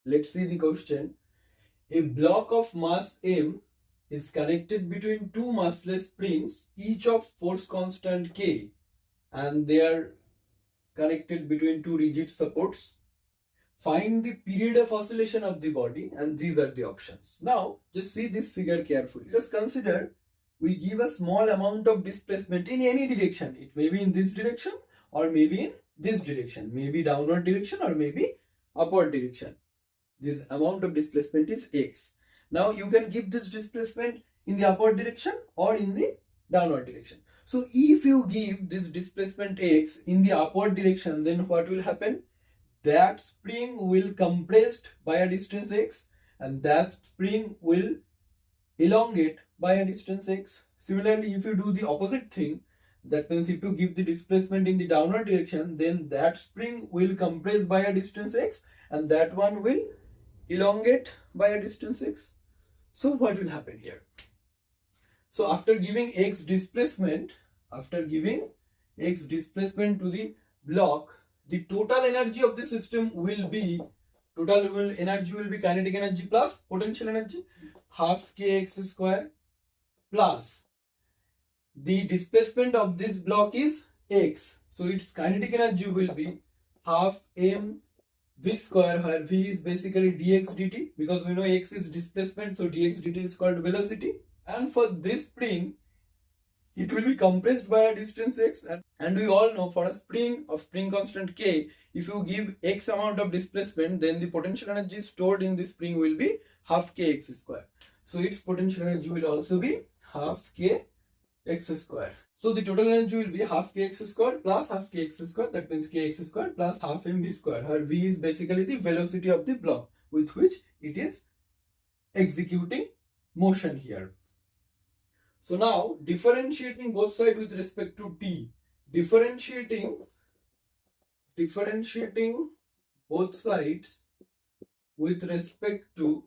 Let's see the question. A block of mass m is connected between two massless springs, each of force constant k, and they are connected between two rigid supports. Find the period of oscillation of the body, and these are the options. Now, just see this figure carefully. Just consider we give a small amount of displacement in any direction. It may be in this direction or maybe in this direction, maybe downward direction or maybe upward direction. This amount of displacement is x. Now you can give this displacement in the upward direction or in the downward direction. So if you give this displacement x in the upward direction, then what will happen? That spring will compressed by a distance x, and that spring will elongate by a distance x. Similarly, if you do the opposite thing, that means if you give the displacement in the downward direction, then that spring will compress by a distance x, and that one will elongate by a distance x. So what will happen here? So after giving x displacement to the block, the total energy of the system will be kinetic energy plus potential energy, half kx square, plus the displacement of this block is x. So its kinetic energy will be half m v square, where v is basically dx dt, because we know x is displacement, so dx dt is called velocity. And for this spring, it will be compressed by a distance x, and we all know for a spring of spring constant k, if you give x amount of displacement, then the potential energy stored in the spring will be half kx square. So its potential energy will also be half kx square. So the total energy will be half kx square plus half kx square, that means kx square plus half mv square, where v is basically the velocity of the block with which it is executing motion here. So now differentiating both sides with respect to t, differentiating both sides with respect to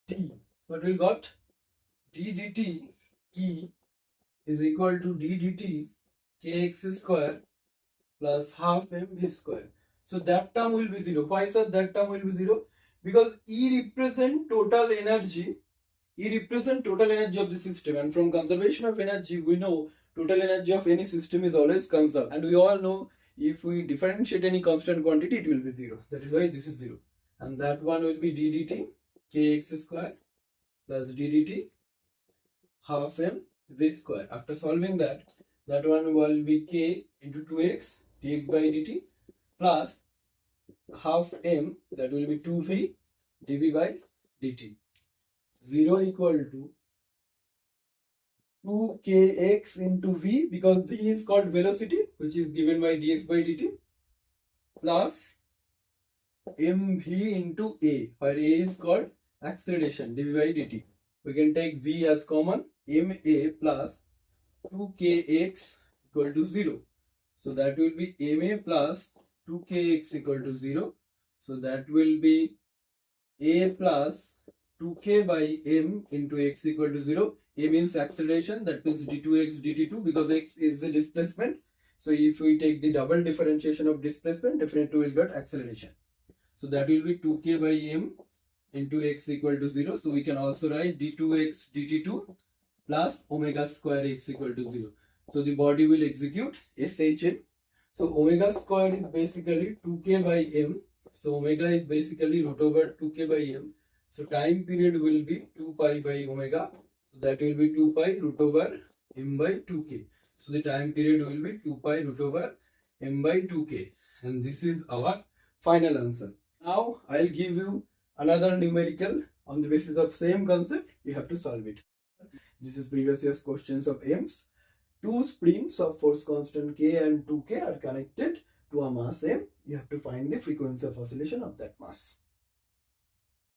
t, what we got? d dt e is equal to d dt kx square plus half mv square. So that term will be 0. Why sir that term will be 0? Because E represent total energy of the system, and from conservation of energy we know total energy of any system is always conserved, and we all know if we differentiate any constant quantity it will be 0. That is why this is 0, and that one will be d dt kx square plus d dt half m v square. After solving that one will be k into 2x dx by dt plus half m, that will be 2v dv by dt. 0 equal to 2kx into v, because v is called velocity, which is given by dx by dt, plus mv into a, where a is called acceleration, dv by dt. We can take v as common, ma plus 2kx equal to 0. So that will be ma plus 2kx equal to 0. So that will be a plus 2k by m into x equal to 0. A means acceleration, that means d2x dt2, because x is the displacement. So if we take the double differentiation of displacement, definitely we will get acceleration. So that will be 2k by m into x equal to 0. So we can also write d2x dt2 plus omega square x equal to 0. So the body will execute SHM. So omega square is basically 2k by m. So omega is basically root over 2k by m. So time period will be 2 pi by omega. So that will be 2 pi root over m by 2k. So the time period will be 2 pi root over m by 2k. And this is our final answer. Now I'll give you another numerical on the basis of same concept. You have to solve it. This is previous year's questions of AIMS. Two springs of force constant k and 2k are connected to a mass m. You have to find the frequency of oscillation of that mass.